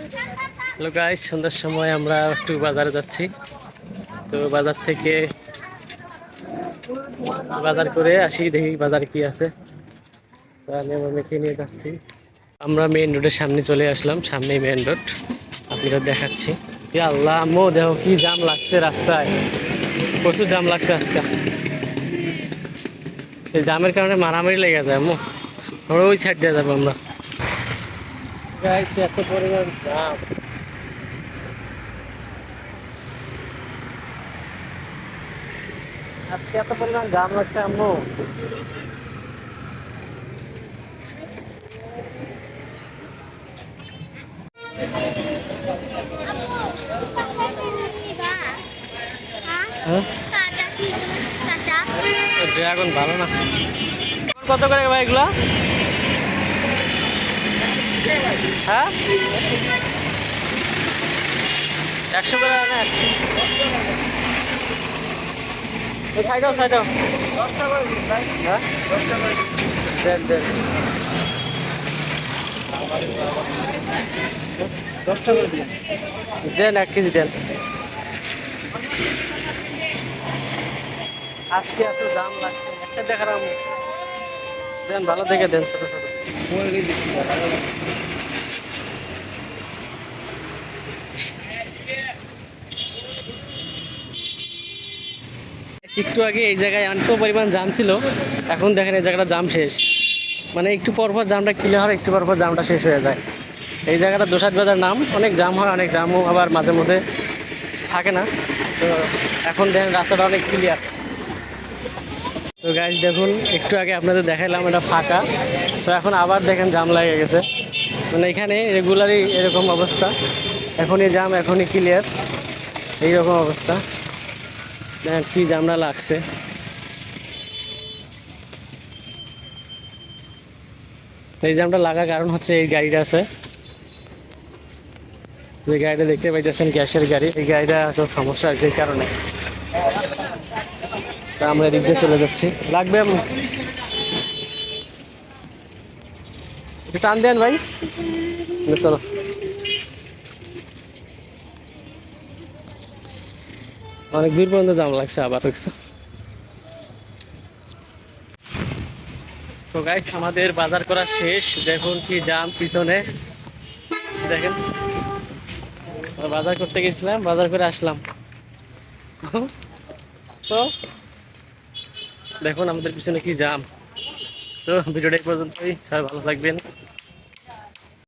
Hello guys, সন্ধ্যার সময় আমরা একটু বাজারে যাচ্ছি। তো বাজার থেকে বাজার করে আসি, দেখি বাজারে কি আছে। তাহলে আমরা মেখে নিয়ে যাচ্ছি। আমরা মেইন রোডের সামনে চলে আসলাম, সামনেই মেইন রোড, আপনাদের দেখাচ্ছি। ইয়া আল্লাহ, আম্মু দেখো কি জাম লাগছে রাস্তায়, প্রচুর জাম লাগছে আজকে। এই জামের কারণে মারামারি লেগে যায় আম্মু, আমরা ওই সাইড দিয়ে যাবো আমরা। গাইস, এত পরিমাণ জাম, আজকে এত পরিমাণ জাম লাগছে আম্মু। হ্যাঁ, ড্রাগন ভালো না। কত করে ভাই এগুলা? হ্যাঁ, 100 করে না? সাইডও সাইডও হ্যাঁ, দেন দেন। 10 টাকা দেন, 1 কেজি দেন। আজকে এত দাম লাগছে, একটা দেখালাম। দেন, ভালো দেখে দেন, ছোট ছোট। একটু আগে এই জায়গায় এত পরিমাণ জাম ছিল, এখন দেখেন এই জায়গাটা জাম শেষ। মানে একটু পরপর জামটা ক্লিয়ার হয়, একটু পরপর জামটা শেষ হয়ে যায়। এই জায়গাটা দোসাদ বাজার নাম, অনেক জাম হয়, অনেক জামও আবার মাঝে মধ্যে থাকে না। তো এখন দেখেন রাস্তাটা অনেক ক্লিয়ার। তো গাইস দেখুন, একটু আগে আপনাদের দেখাইলাম এটা ফাঁকা, তো এখন আবার দেখেন জাম লেগে গেছে। মানে এখানে রেগুলারই এরকম অবস্থা, এখনই জাম এখনই ক্লিয়ার, এইরকম অবস্থা। দেখেন কি জামটা লাগছে। এই জামটা লাগার কারণ হচ্ছে এই গাড়িটা আছে, যে গাড়িটা দেখতে পাইতেছেন গ্যাসের গাড়ি, এই গাড়িটা তো সমস্যা হয়েছে এই কারণে। তা আমরা এদিক দিয়ে চলে যাচ্ছি। লাগবে একটু টান দেন ভাই, চলো। অনেক দূর পর্যন্ত জাম লাগছে আবার দেখছো। তো গাইস, আমাদের বাজার করা শেষ, দেখুন কি জাম পিছনে। দেখেন, বাজার করতে গেছিলাম, বাজার করে আসলাম। তো দেখুন আমাদের পিছনে কি জাম। তো ভিডিওটা এই পর্যন্তই, সবাই ভালো থাকবেন।